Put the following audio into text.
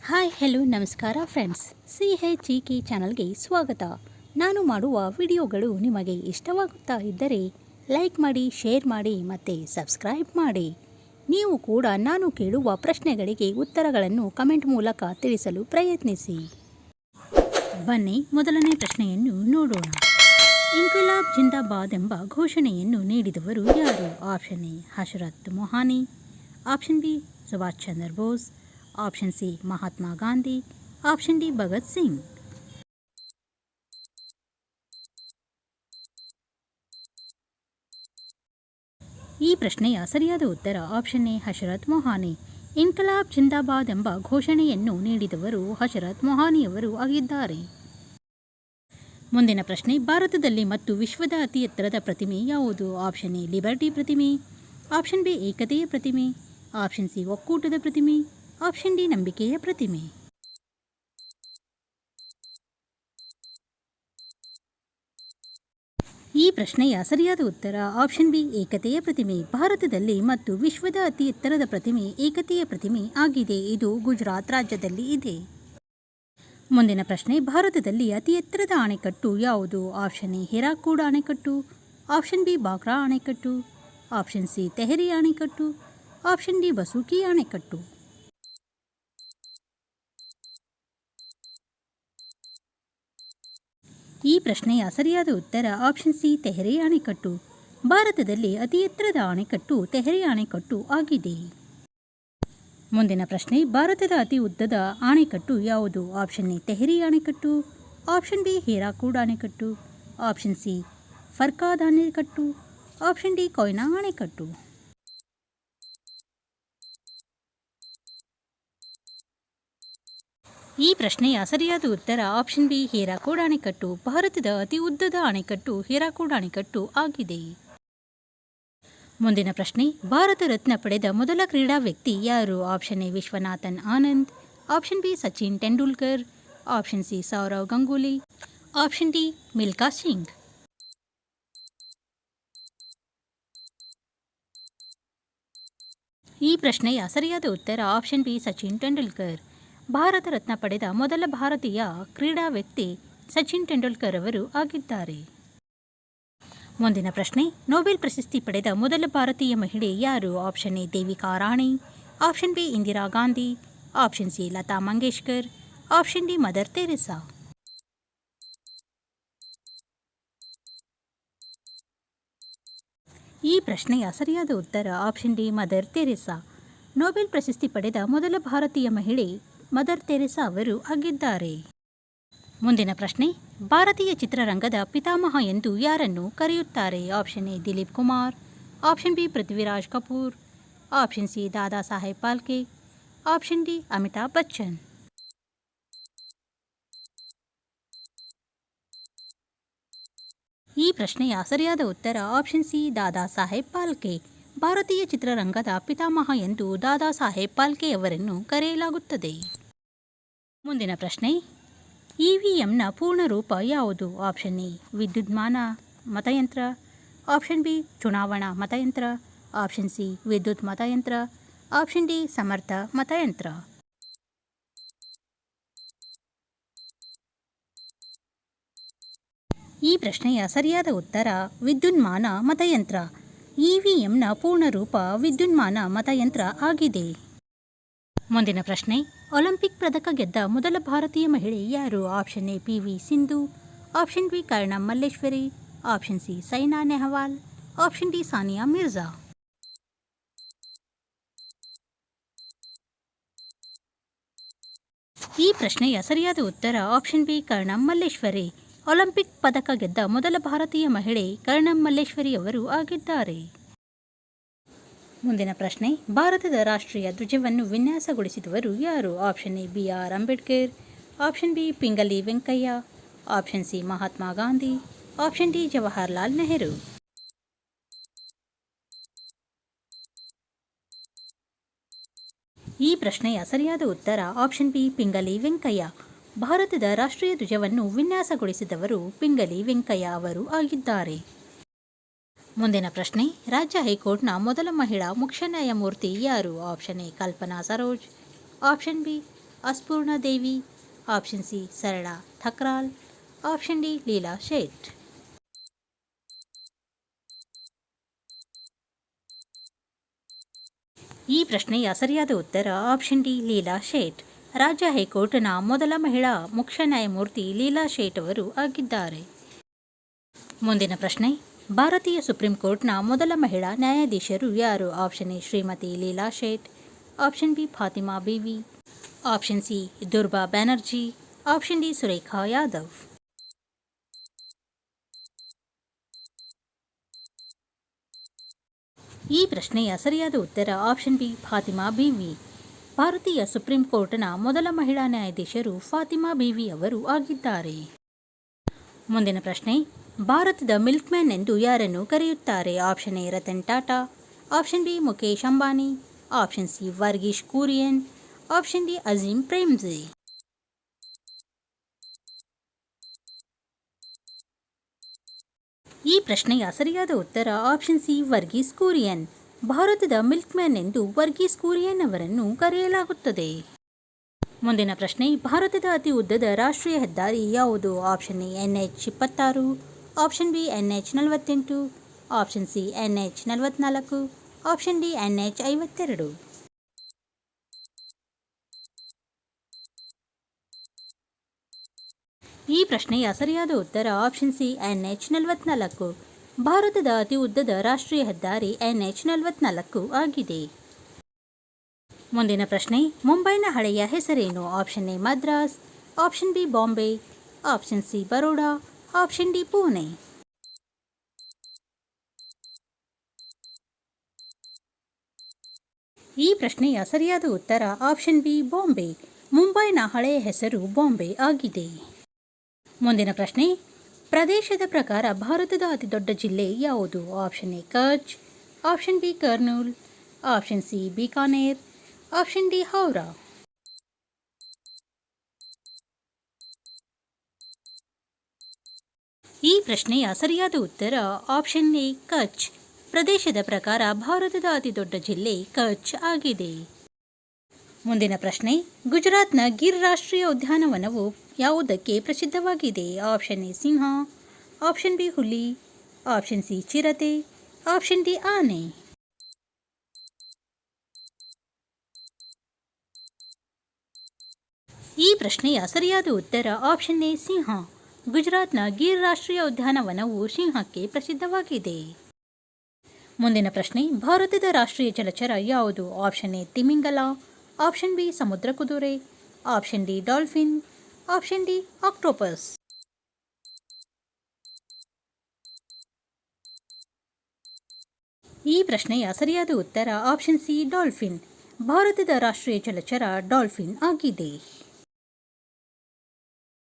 Hi hello ನಮಸ್ಕಾರ friends, CHEK ಚಾನಲ್ಗೆ ಸ್ವಾಗತ. ನಾನು ಮಾಡುವ ವಿಡಿಯೋಗಳು ನಿಮಗೆ ಇಷ್ಟವಾಗುತ್ತಾ ಇದ್ದರೆ ಲೈಕ್ ಮಾಡಿ, ಶೇರ್ ಮಾಡಿ ಮತ್ತು ಸಬ್ಸ್ಕ್ರೈಬ್ ಮಾಡಿ. ನೀವು ಕೂಡ ನಾನು ಕೇಳುವ ಪ್ರಶ್ನೆಗಳಿಗೆ ಉತ್ತರಗಳನ್ನು ಕಮೆಂಟ್ ಮೂಲಕ ತಿಳಿಸಲು ಪ್ರಯತ್ನಿಸಿ. ಬನ್ನಿ ಮೊದಲನೇ ಪ್ರಶ್ನೆಯನ್ನು ನೋಡೋಣ. ಇನ್ಕಿಲಾಬ್ ಜಿಂದಾಬಾದ್ ಎಂಬ ಘೋಷಣೆಯನ್ನು ನೀಡಿದವರು ಯಾರು? Option A Hazrat Mohani, option B Subhash Chandra Bose, option C Mahatma Gandhi, option D Bhagat Singh. ಈ ಪ್ರಶ್ನೆಯ ಸರಿಯಾದ ಉತ್ತರ ಆಪ್ಷನ್ ಎ ಹಜರತ್ ಮೊಹಾನಿ. ಇನ್ಕಿಲಾಬ್ ಜಿಂದಾಬಾದ್ ಎಂಬ ಘೋಷಣೆಯನ್ನು ನೀಡಿದವರು ಹಜರತ್ ಮೊಹಾನಿಯವರು ಆಗಿದ್ದಾರೆ. ಮುಂದಿನ ಪ್ರಶ್ನೆ, ಭಾರತದಲ್ಲಿ ಮತ್ತು ವಿಶ್ವದ ಅತಿ ಎತ್ತರದ ಪ್ರತಿಮೆ ಯಾವುದು? ಆಪ್ಷನ್ ಎ ಲಿಬರ್ಟಿ ಪ್ರತಿಮೆ, ಆಪ್ಷನ್ ಬಿ ಏಕತೆಯ ಪ್ರತಿಮೆ, ಆಪ್ಷನ್ ಸಿ ಒಕ್ಕೂಟದ ಪ್ರತಿಮೆ, ಆಪ್ಷನ್ ಡಿ ನಂಬಿಕೆಯ ಪ್ರತಿಮೆ. ಈ ಪ್ರಶ್ನೆಯ ಸರಿಯಾದ ಉತ್ತರ ಆಪ್ಷನ್ ಬಿ ಏಕತೆಯ ಪ್ರತಿಮೆ. ಭಾರತದಲ್ಲಿ ಮತ್ತು ವಿಶ್ವದ ಅತಿ ಎತ್ತರದ ಪ್ರತಿಮೆ ಏಕತೆಯ ಪ್ರತಿಮೆ ಆಗಿದೆ. ಇದು ಗುಜರಾತ್ ರಾಜ್ಯದಲ್ಲಿ ಇದೆ. ಮುಂದಿನ ಪ್ರಶ್ನೆ, ಭಾರತದಲ್ಲಿ ಅತಿ ಎತ್ತರದ ಅಣೆಕಟ್ಟು ಯಾವುದು? ಆಪ್ಷನ್ ಎ ಹಿರಾಕೂಡ್ ಅಣೆಕಟ್ಟು, ಆಪ್ಷನ್ ಬಿ ಬಾಕ್ರಾ ಅಣೆಕಟ್ಟು, ಆಪ್ಷನ್ ಸಿ ತೆಹರಿ ಅಣೆಕಟ್ಟು, ಆಪ್ಷನ್ ಡಿ ಬಸೂಕಿ ಅಣೆಕಟ್ಟು. ಈ ಪ್ರಶ್ನೆಯ ಸರಿಯಾದ ಉತ್ತರ ಆಪ್ಷನ್ ಸಿ ತೆಹರಿ ಅಣೆಕಟ್ಟು. ಭಾರತದಲ್ಲಿ ಅತಿ ಎತ್ತರದ ಅಣೆಕಟ್ಟು ತೆಹರಿ ಅಣೆಕಟ್ಟು ಆಗಿದೆ. ಮುಂದಿನ ಪ್ರಶ್ನೆ, ಭಾರತದ ಅತಿ ಉದ್ದದ ಅಣೆಕಟ್ಟು ಯಾವುದು? ಆಪ್ಷನ್ ಎ ತೆಹರಿ ಅಣೆಕಟ್ಟು, ಆಪ್ಷನ್ ಬಿ ಹಿರಾಕೂಡ್ ಅಣೆಕಟ್ಟು, ಆಪ್ಷನ್ ಸಿ ಫರ್ಕಾದ್ ಅಣೆಕಟ್ಟು, ಆಪ್ಷನ್ ಡಿ ಕೊಯ್ನಾ ಅಣೆಕಟ್ಟು. ಈ ಪ್ರಶ್ನೆಯ ಸರಿಯಾದ ಉತ್ತರ ಆಪ್ಷನ್ ಬಿ ಹಿರಾಕೂಡ್ ಅಣೆಕಟ್ಟು. ಭಾರತದ ಅತಿ ಉದ್ದದ ಅಣೆಕಟ್ಟು ಹಿರಾಕೂಡ್ ಅಣೆಕಟ್ಟು ಆಗಿದೆ. ಮುಂದಿನ ಪ್ರಶ್ನೆ, ಭಾರತ ರತ್ನ ಪಡೆದ ಮೊದಲ ಕ್ರೀಡಾ ವ್ಯಕ್ತಿ ಯಾರು? Option A Viswanathan Anand, option B Sachin Tendulkar, option C Sourav Ganguly, option D Milkha Singh. ಈ ಪ್ರಶ್ನೆಯ ಸರಿಯಾದ ಉತ್ತರ ಆಪ್ಷನ್ ಬಿ ಸಚಿನ್ ತೆಂಡೂಲ್ಕರ್. ಭಾರತ ರತ್ನ ಪಡೆದ ಮೊದಲ ಭಾರತೀಯ ಕ್ರೀಡಾ ವ್ಯಕ್ತಿ ಸಚಿನ್ ತೆಂಡೂಲ್ಕರ್ ಅವರು ಆಗಿದ್ದಾರೆ. ಮುಂದಿನ ಪ್ರಶ್ನೆ, ನೊಬೆಲ್ ಪ್ರಶಸ್ತಿ ಪಡೆದ ಮೊದಲ ಭಾರತೀಯ ಮಹಿಳೆ ಯಾರು? Option A Devika Rani, option B Indira Gandhi, option C Lata Mangeshkar, option D Mother Teresa. ಈ ಪ್ರಶ್ನೆಯ ಸರಿಯಾದ ಉತ್ತರ option D Mother Teresa. Nobel ಪ್ರಶಸ್ತಿ ಪಡೆದ ಮೊದಲ ಭಾರತೀಯ ಮಹಿಳೆ ಮದರ್ ತೆರೇಸಾ ಅವರು ಆಗಿದ್ದಾರೆ. ಮುಂದಿನ ಪ್ರಶ್ನೆ, ಭಾರತೀಯ ಚಿತ್ರರಂಗದ ಪಿತಾಮಹ ಎಂದು ಯಾರನ್ನು ಕರೆಯುತ್ತಾರೆ? Option A Dilip Kumar, option B Prithviraj Kapoor, option C Dada Saheb Phalke, option D Amitabh Bachchan. ಈ ಪ್ರಶ್ನೆಯ ಸರಿಯಾದ ಉತ್ತರ ಆಪ್ಷನ್ ಸಿ ದಾದಾ ಸಾಹೇಬ್ ಫಾಲ್ಕೆ. ಭಾರತೀಯ ಚಿತ್ರರಂಗದ ಪಿತಾಮಹ ಎಂದು ದಾದಾ ಸಾಹೇಬ್ ಫಾಲ್ಕೆ ಅವರನ್ನು ಕರೆಯಲಾಗುತ್ತದೆ. ಮುಂದಿನ ಪ್ರಶ್ನೆ, EVMನ ಪೂರ್ಣ ರೂಪ ಯಾವುದು? ಆಪ್ಷನ್ ಎ ವಿದ್ಯುನ್ಮಾನ ಮತಯಂತ್ರ, ಆಪ್ಷನ್ ಬಿ ಚುನಾವಣಾ ಮತಯಂತ್ರ, ಆಪ್ಷನ್ ಸಿ ವಿದ್ಯುತ್ ಮತಯಂತ್ರ, ಆಪ್ಷನ್ ಡಿ ಸಮರ್ಥ ಮತಯಂತ್ರ. ಈ ಪ್ರಶ್ನೆಯ ಸರಿಯಾದ ಉತ್ತರ ವಿದ್ಯುನ್ಮಾನ ಮತಯಂತ್ರ. EVMನ ಪೂರ್ಣ ರೂಪ ವಿದ್ಯುನ್ಮಾನ ಮತಯಂತ್ರ ಆಗಿದೆ. ಮುಂದಿನ ಪ್ರಶ್ನೆ, ಒಲಿಂಪಿಕ್ ಪದಕ ಗೆದ್ದ ಮೊದಲ ಭಾರತೀಯ ಮಹಿಳೆ ಯಾರು? Option A PV Sindhu, option B Karnam Malleswari, option C Saina Nehwal, option D Sania Mirza. ಈ ಪ್ರಶ್ನೆಯ ಸರಿಯಾದ ಉತ್ತರ option B Karnam Malleswari. Olympic ಪದಕ ಗೆದ್ದ ಮೊದಲ ಭಾರತೀಯ ಮಹಿಳೆ ಕರ್ಣಂ ಮಲ್ಲೇಶ್ವರಿ ಅವರು ಆಗಿದ್ದಾರೆ. ಮುಂದಿನ ಪ್ರಶ್ನೆ, ಭಾರತದ ರಾಷ್ಟ್ರೀಯ ಧ್ವಜವನ್ನು ವಿನ್ಯಾಸಗೊಳಿಸಿದವರು ಯಾರು? Option A BR Ambedkar, option B Pingali Venkayya, option C Mahatma Gandhi, option D Jawaharlal Nehru. ಈ ಪ್ರಶ್ನೆಯ ಸರಿಯಾದ ಉತ್ತರ ಆಪ್ಷನ್ ಬಿ ಪಿಂಗಲಿ ವೆಂಕಯ್ಯ. ಭಾರತದ ರಾಷ್ಟ್ರೀಯ ಧ್ವಜವನ್ನು ವಿನ್ಯಾಸಗೊಳಿಸಿದವರು ಪಿಂಗಲಿ ವೆಂಕಯ್ಯ ಅವರು ಆಗಿದ್ದಾರೆ. ಮುಂದಿನ ಪ್ರಶ್ನೆ, ರಾಜ್ಯ ಹೈಕೋರ್ಟ್ನ ಮೊದಲ ಮಹಿಳಾ ಮುಖ್ಯ ನ್ಯಾಯಮೂರ್ತಿ ಯಾರು? Option A Kalpana Saroj, option B Ashapurna Devi, option C Sarala Thakral, option D Leela Seth. ಈ ಪ್ರಶ್ನೆಯ ಸರಿಯಾದ ಉತ್ತರ ಆಪ್ಷನ್ ಡಿ ಲೀಲಾ ಶೇಟ್. ರಾಜ್ಯ ಹೈಕೋರ್ಟ್ನ ಮೊದಲ ಮಹಿಳಾ ಮುಖ್ಯ ನ್ಯಾಯಮೂರ್ತಿ ಲೀಲಾ ಶೇಟ್ ಅವರು ಆಗಿದ್ದಾರೆ. ಮುಂದಿನ ಪ್ರಶ್ನೆ, ಭಾರತೀಯ ಸುಪ್ರೀಂ ಕೋರ್ಟ್ನ ಮೊದಲ ಮಹಿಳಾ ನ್ಯಾಯಾಧೀಶರು ಯಾರು? Option A Shrimati Leela Seth, option B Fathima Beevi, option C Durba Banerjee, option D Surekha Yadav. ಈ ಪ್ರಶ್ನೆಯ ಸರಿಯಾದ ಉತ್ತರ ಆಪ್ಷನ್ ಬಿ ಫಾತಿಮಾ ಬೀವಿ. ಭಾರತೀಯ ಸುಪ್ರೀಂ ಕೋರ್ಟ್ನ ಮೊದಲ ಮಹಿಳಾ ನ್ಯಾಯಾಧೀಶರು ಫಾತಿಮಾ ಬೀವಿ ಅವರು ಆಗಿದ್ದಾರೆ. ಮುಂದಿನ ಪ್ರಶ್ನೆ, ಭಾರತದ ಮಿಲ್ಕ್ ಮ್ಯಾನ್ ಎಂದು ಯಾರನ್ನು ಕರೆಯುತ್ತಾರೆ? Option A Ratan Tata, option B Mukesh Ambani, option C Verghese Kurien, option D Azim Premji. ಈ ಪ್ರಶ್ನೆಯ ಸರಿಯಾದ ಉತ್ತರ ಆಪ್ಷನ್ ಸಿ ವರ್ಗೀಸ್ ಕುರಿಯನ್. ಭಾರತದ ಮಿಲ್ಕ್ ಮ್ಯಾನ್ ಎಂದು ವರ್ಗೀಸ್ ಕುರಿಯನ್ ಅವರನ್ನು ಕರೆಯಲಾಗುತ್ತದೆ. ಮುಂದಿನ ಪ್ರಶ್ನೆ, ಭಾರತದ ಅತಿ ಉದ್ದದ ರಾಷ್ಟ್ರೀಯ ಹೆದ್ದಾರಿ ಯಾವುದು? Option A NH-26, option B NH-48, option C NH-44, option D NH-52. ಈ ಪ್ರಶ್ನೆಯ ಸರಿಯಾದ ಉತ್ತರ ಆಪ್ಷನ್ ಸಿ NH-44. ಭಾರತದ ಅತಿ ಉದ್ದದ ರಾಷ್ಟ್ರೀಯ ಹೆದ್ದಾರಿ NH-44 ಆಗಿದೆ. ಮುಂದಿನ ಪ್ರಶ್ನೆ, ಮುಂಬೈನ ಹಳೆಯ ಹೆಸರೇನು? Option A Madras, option B Bombay, option C Baroda, option D Pune. ಈ ಪ್ರಶ್ನೆಯ ಸರಿಯಾದ ಉತ್ತರ ಆಪ್ಷನ್ ಬಿ ಬಾಂಬೆ. ಮುಂಬೈನ ಹಳೆಯ ಹೆಸರು ಬಾಂಬೆ ಆಗಿದೆ. ಮುಂದಿನ ಪ್ರಶ್ನೆ, ಪ್ರದೇಶದ ಪ್ರಕಾರ ಭಾರತದ ಅತಿದೊಡ್ಡ ಜಿಲ್ಲೆ ಯಾವುದು? Option A Kutch, option B Kurnool, option C Bikaner, option D Howrah. ಈ ಪ್ರಶ್ನೆಯ ಸರಿಯಾದ ಉತ್ತರ ಆಪ್ಷನ್ ಎ ಕಚ್. ಪ್ರದೇಶದ ಪ್ರಕಾರ ಭಾರತದ ಅತಿದೊಡ್ಡ ಜಿಲ್ಲೆ ಕಚ್ ಆಗಿದೆ. ಮುಂದಿನ ಪ್ರಶ್ನೆ, ಗುಜರಾತ್ನ ಗಿರ್ ರಾಷ್ಟ್ರೀಯ ಉದ್ಯಾನವನವು ಯಾವುದಕ್ಕೆ ಪ್ರಸಿದ್ಧವಾಗಿದೆ? Option A Simha, option B ಹುಲಿ, ಆಪ್ಷನ್ ಸಿ ಚಿರತೆ, ಆಪ್ಷನ್ ಡಿ ಆನೆ. ಈ ಪ್ರಶ್ನೆಯ ಸರಿಯಾದ ಉತ್ತರ ಆಪ್ಷನ್ ಎ ಸಿಂಹ. ಗುಜರಾತ್ನ ಗಿರ್ ರಾಷ್ಟ್ರೀಯ ಉದ್ಯಾನವನವು ಸಿಂಹಕ್ಕೆ ಪ್ರಸಿದ್ಧವಾಗಿದೆ. ಮುಂದಿನ ಪ್ರಶ್ನೆ, ಭಾರತದ ರಾಷ್ಟ್ರೀಯ ಜಲಚರ ಯಾವುದು? ಆಪ್ಷನ್ ಎ ತಿಮಿಂಗಲ, ಆಪ್ಷನ್ ಬಿ ಸಮುದ್ರ ಕುದುರೆ, option D dolphin, option D octopus. ಈ ಪ್ರಶ್ನೆಯ ಸರಿಯಾದ ಉತ್ತರ ಆಪ್ಷನ್ ಸಿ ಡಾಲ್ಫಿನ್. ಭಾರತದ ರಾಷ್ಟ್ರೀಯ ಜಲಚರ ಡಾಲ್ಫಿನ್ ಆಗಿದೆ.